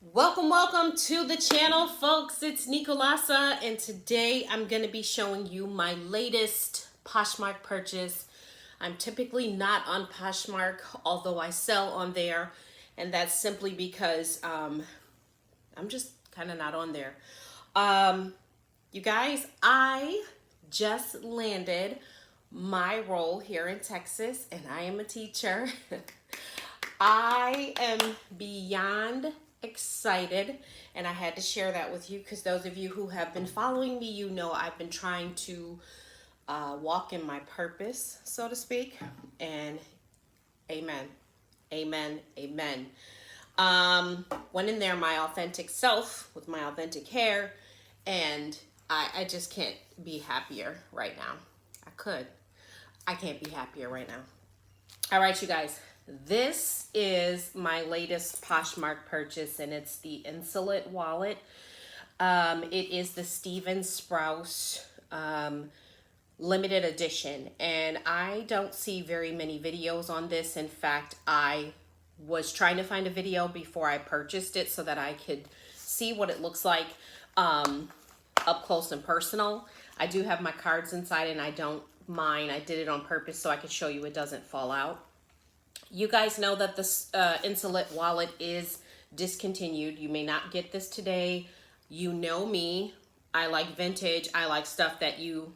Welcome to the channel, folks. It's Nicolasa, and today I'm going to be showing you my latest Poshmark purchase. I'm typically not on Poshmark, although I sell on there, and that's simply because I'm just kind of not on there. You guys, I just landed my role here in Texas, and I am a teacher. I am beyond excited, and I had to share that with you because those of you who have been following me, you know I've been trying to walk in my purpose, so to speak. And amen, amen, amen. Went in there my authentic self with my authentic hair, and I just can't be happier right now. I can't be happier right now. All right, you guys. This is my latest Poshmark purchase, and it's the Insolite wallet. It is the Steven Sprouse limited edition, and I don't see very many videos on this. In fact, I was trying to find a video before I purchased it so that I could see what it looks like up close and personal. I do have my cards inside, and I don't mind. I did it on purpose so I could show you it doesn't fall out. You guys know that this Insolite wallet is discontinued. You may not get this today. You know me. I like vintage. I like stuff that you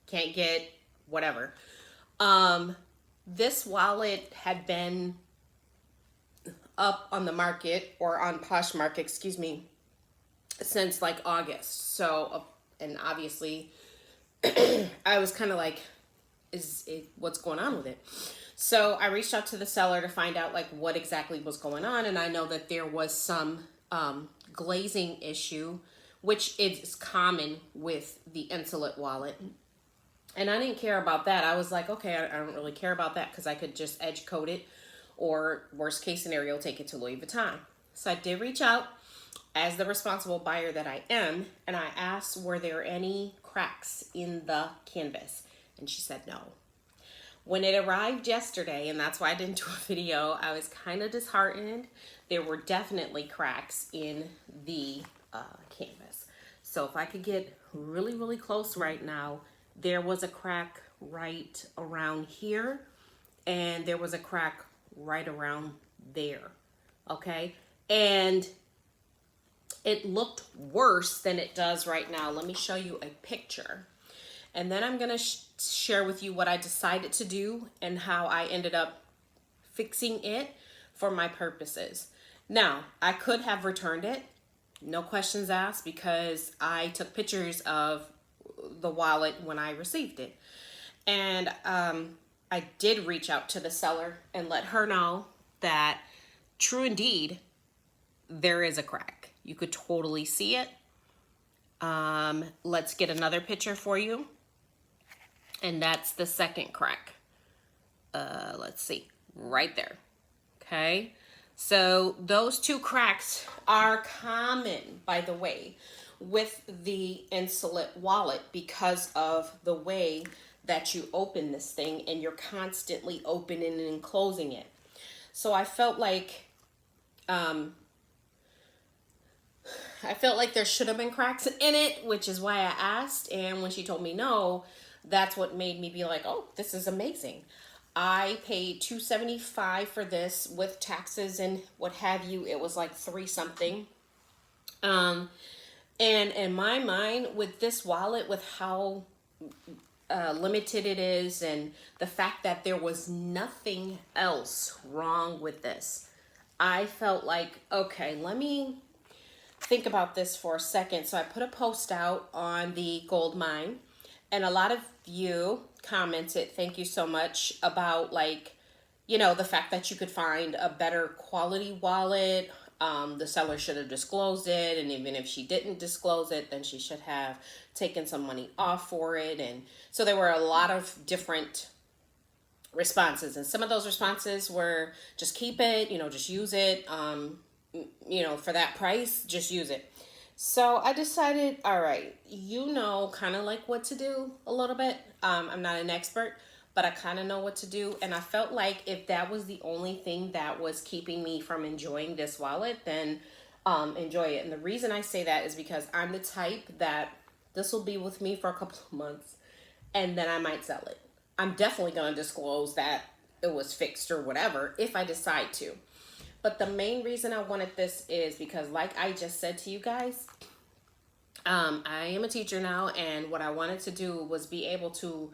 can't get, whatever. This wallet had been up on the market, or on Poshmark, excuse me, since like August. So, and obviously, I was kind of like, what's going on with it? So I reached out to the seller to find out like what exactly was going on, and I know that there was some glazing issue, which is common with the Insolite wallet. And I didn't care about that. I was like, okay, I don't really care about that because I could just edge coat it, or worst case scenario, take it to Louis Vuitton. So I did reach out as the responsible buyer that I am, and I asked, were there any cracks in the canvas? And she said no. When it arrived yesterday, and that's why I didn't do a video, I was kind of disheartened. There were definitely cracks in the canvas. So if I could get really, really close right now, there was a crack right around here, and there was a crack right around there, okay? And it looked worse than it does right now. Let me show you a picture. And then I'm going to share with you what I decided to do and how I ended up fixing it for my purposes. Now, I could have returned it, no questions asked, because I took pictures of the wallet when I received it. And I did reach out to the seller and let her know that, true indeed, there is a crack. You could totally see it. Let's get another picture for you. And that's the second crack. Let's see, right there. Okay, so those two cracks are common, by the way, with the Insolite wallet because of the way that you open this thing, and you're constantly opening and closing it. So I felt like there should have been cracks in it, which is why I asked. And when she told me no, that's what made me be like, oh, this is amazing. I paid $275 for this with taxes and what have you. It was like $3 something. And in my mind, with this wallet, with how limited it is, and the fact that there was nothing else wrong with this, I felt like, okay, let me think about this for a second. So I put a post out on the gold mine, and a lot of you commented, thank you so much, about like, you know, the fact that you could find a better quality wallet. The seller should have disclosed it, and even if she didn't disclose it, then she should have taken some money off for it. And so there were a lot of different responses, and some of those responses were just keep it, you know, just use it, you know, for that price, just use it. So I decided, all right, you know, kind of like what to do a little bit. I'm not an expert, but I kind of know what to do. And I felt like if that was the only thing that was keeping me from enjoying this wallet, then enjoy it. And the reason I say that is because I'm the type that this will be with me for a couple of months and then I might sell it. I'm definitely going to disclose that it was fixed or whatever if I decide to. But the main reason I wanted this is because, like I just said to you guys, I am a teacher now, and what I wanted to do was be able to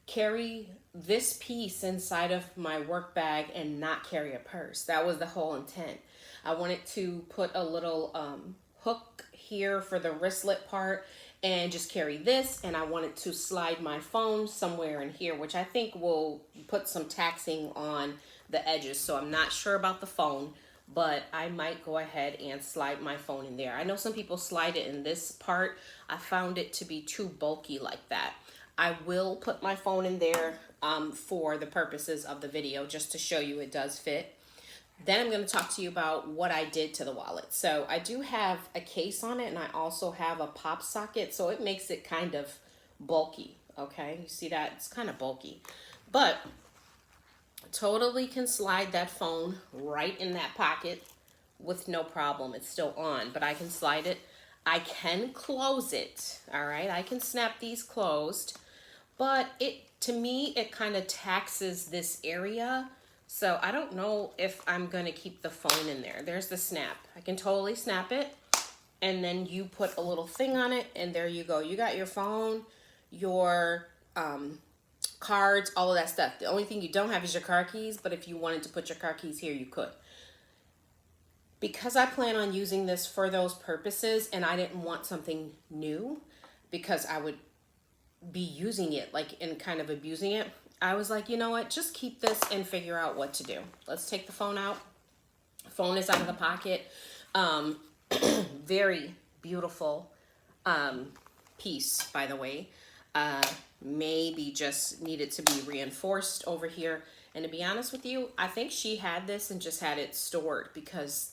carry this piece inside of my work bag and not carry a purse. That was the whole intent. I wanted to put a little hook here for the wristlet part and just carry this, and I wanted to slide my phone somewhere in here, which I think will put some taxing on the edges. So I'm not sure about the phone, but I might go ahead and slide my phone in there. I know some people slide it in this part. I found it to be too bulky like that. I will put my phone in there for the purposes of the video, just to show you it does fit. Then I'm going to talk to you about what I did to the wallet. So I do have a case on it, and I also have a pop socket, so it makes it kind of bulky. Okay, you see that? It's kind of bulky, but totally can slide that phone right in that pocket with no problem. It's still on, but I can slide it. I can close it. All right, I can snap these closed, but to me it kind of taxes this area. So I don't know if I'm going to keep the phone in there. There's the snap. I can totally snap it, and then you put a little thing on it, and there you go. You got your phone, your cards, all of that stuff. The only thing you don't have is your car keys, but if you wanted to put your car keys here, you could. Because I plan on using this for those purposes, and I didn't want something new because I would be using it like and kind of abusing it, I was like, you know what, just keep this and figure out what to do. Let's take the phone out. Phone is out of the pocket. Very beautiful piece, by the way. Maybe just needed to be reinforced over here. And to be honest with you, I think she had this and just had it stored because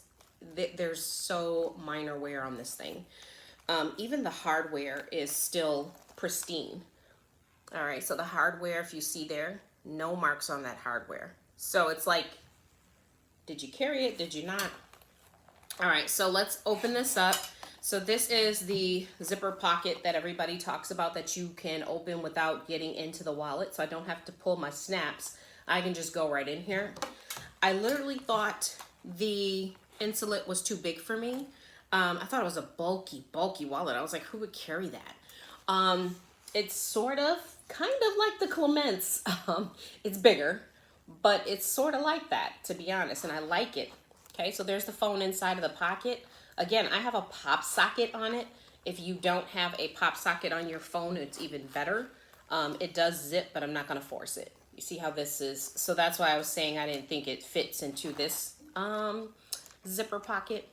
there's so minor wear on this thing. Even the hardware is still pristine. All right, so the hardware, if you see there, no marks on that hardware. So it's like, did you carry it? Did you not? All right, so let's open this up. So this is the zipper pocket that everybody talks about that you can open without getting into the wallet. So I don't have to pull my snaps. I can just go right in here. I literally thought the Insolite was too big for me. I thought it was a bulky wallet. I was like, who would carry that? It's sort of kind of like the Clements. It's bigger, but it's sort of like that, to be honest, and I like it. Okay, so there's the phone inside of the pocket. Again, I have a pop socket on it. If you don't have a pop socket on your phone, it's even better. It does zip, but I'm not going to force it. You see how this is? So that's why I was saying I didn't think it fits into this zipper pocket.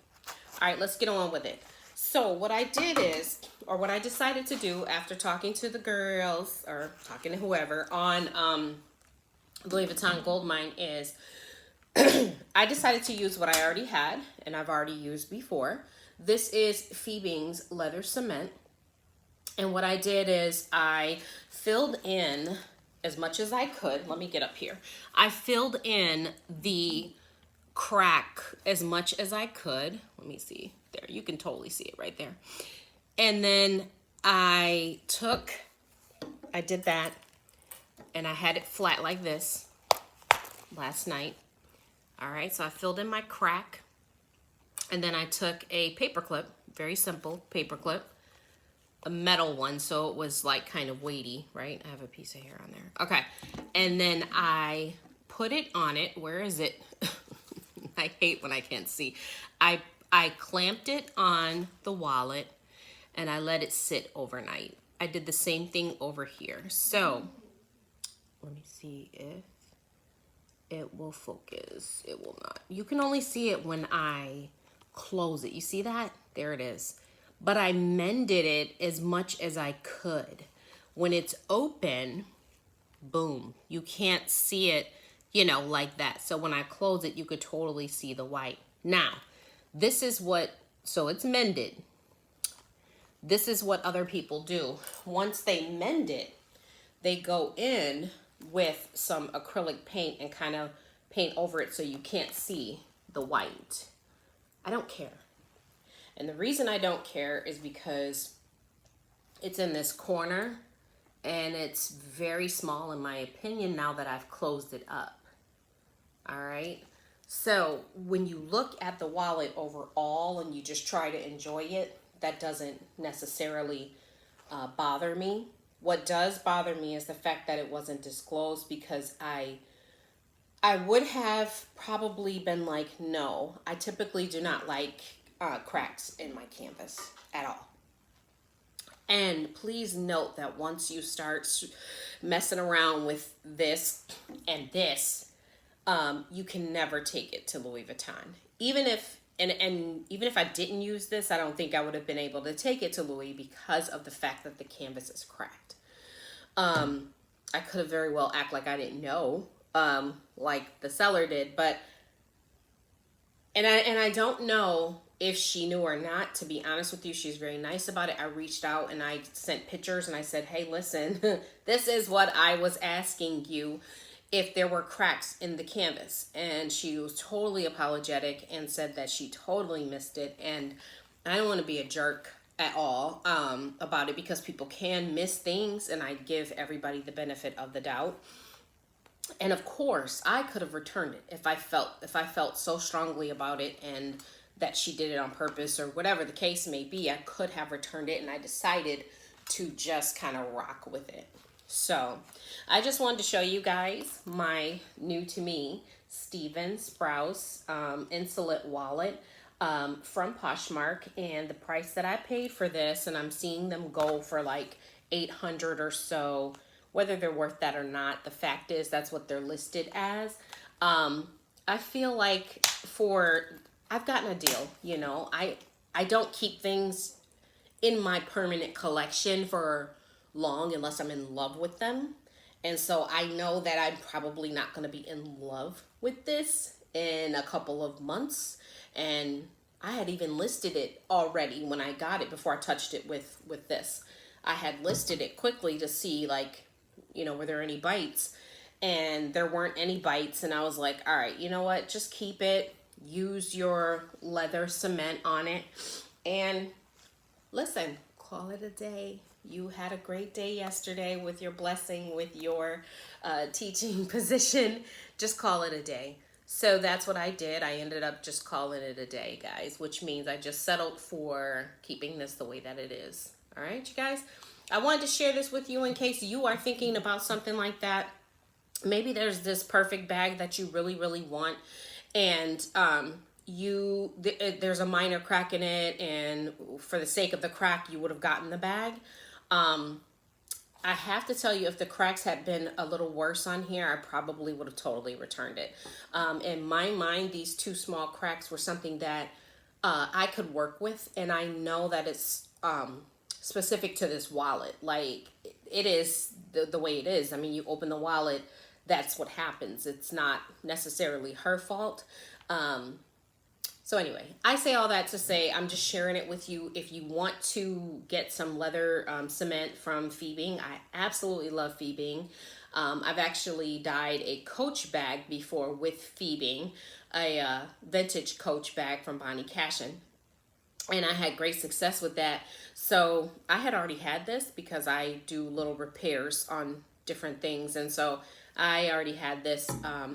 All right, let's get on with it. So what I did is, or what I decided to do after talking to the girls, or talking to whoever on Louis Vuitton Gold Mine is, I decided to use what I already had, and I've already used before. This is Phoebe's Leather Cement. And what I did is I filled in as much as I could. Let me get up here. I filled in the crack as much as I could. Let me see. There, you can totally see it right there. And then I did that, and I had it flat like this last night. All right, so I filled in my crack, and then I took a paper clip, very simple paper clip, a metal one, so it was like kind of weighty, right? I have a piece of hair on there. Okay, and then I put it on it. Where is it? I hate when I can't see. I clamped it on the wallet, and I let it sit overnight. I did the same thing over here. So let me see if it will focus. It will not. You can only see it when I close it. You see that? There it is. But I mended it as much as I could. When it's open, boom, you can't see it, you know, like that. So when I close it, you could totally see the white. Now, this is what, so it's mended. This is what other people do. Once they mend it, they go in with some acrylic paint and kind of paint over it so you can't see the white. I don't care. And the reason I don't care is because it's in this corner and it's very small in my opinion now that I've closed it up. All right. So when you look at the wallet overall and you just try to enjoy it, that doesn't necessarily bother me. What does bother me is the fact that it wasn't disclosed, because I would have probably been like, no, I typically do not like cracks in my canvas at all. And please note that once you start messing around with this and this, you can never take it to Louis Vuitton. Even if, and even if I didn't use this, I don't think I would have been able to take it to Louis because of the fact that the canvas is cracked. I could have very well act like I didn't know, like the seller did, but, and I don't know if she knew or not. To be honest with you, she's very nice about it. I reached out and I sent pictures and I said, hey, listen, this is what I was asking you, if there were cracks in the canvas. And she was totally apologetic and said that she totally missed it. And I don't want to be a jerk at all about it, because people can miss things, and I give everybody the benefit of the doubt. And of course, I could have returned it if I felt so strongly about it and that she did it on purpose or whatever the case may be. I could have returned it, and I decided to just kind of rock with it. So I just wanted to show you guys my new to me Steven Sprouse Insolite wallet from Poshmark, and the price that I paid for this, and I'm seeing them go for like $800 or so. Whether they're worth that or not, the fact is that's what they're listed as. I feel like I've gotten a deal, you know. I don't keep things in my permanent collection for long unless I'm in love with them. And so I know that I'm probably not going to be in love with this in a couple of months. And I had even listed it already when I got it, before I touched it with this. I had listed it quickly to see, like, you know, were there any bites? And there weren't any bites. And I was like, all right, you know what? Just keep it. Use your leather cement on it. And listen, call it a day. You had a great day yesterday with your blessing, with your teaching position. Just call it a day. So that's what I did. I ended up just calling it a day, guys, which means I just settled for keeping this the way that it is. All right, you guys. I wanted to share this with you in case you are thinking about something like that. Maybe there's this perfect bag that you really, really want, and there's a minor crack in it, and for the sake of the crack, you would have gotten the bag. I have to tell you, if the cracks had been a little worse on here, I probably would have totally returned it. In my mind, these two small cracks were something that I could work with, and I know that it's specific to this wallet. Like, it is the way it is. I mean, you open the wallet, that's what happens. It's not necessarily her fault. So anyway, I say all that to say I'm just sharing it with you. If you want to get some leather cement from Phoebing, I absolutely love Phoebing. I've actually dyed a Coach bag before with Phoebing, a vintage Coach bag from Bonnie Cashin. And I had great success with that. So I had already had this because I do little repairs on different things. And so I already had this.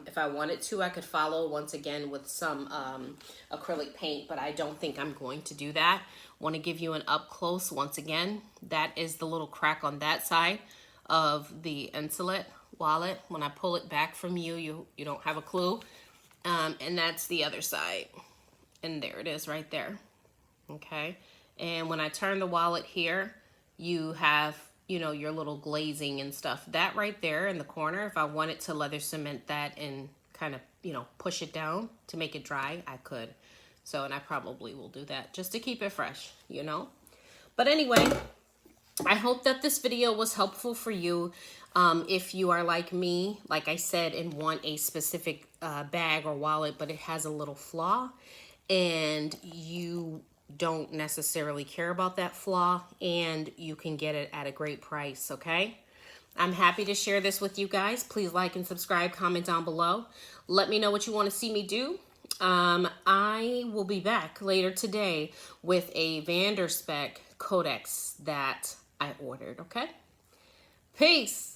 If I wanted to, I could follow once again with some acrylic paint, but I don't think I'm going to do that. Want to give you an up close once again. That is the little crack on that side of the Insolite wallet. When I pull it back from you, you don't have a clue. And that's the other side. And there it is right there. Okay. And when I turn the wallet here, you have, you know, your little glazing and stuff. That right there in the corner, if I wanted to leather cement that and kind of, you know, push it down to make it dry, I could. So, and I probably will do that just to keep it fresh, you know. But anyway, I hope that this video was helpful for you. If you are like me, like I said, and want a specific bag or wallet, but it has a little flaw, and you don't necessarily care about that flaw, and you can get it at a great price, okay? I'm happy to share this with you guys. Please like and subscribe, comment down below. Let me know what you want to see me do. I will be back later today with a Vanderspec Codex that I ordered, okay? Peace.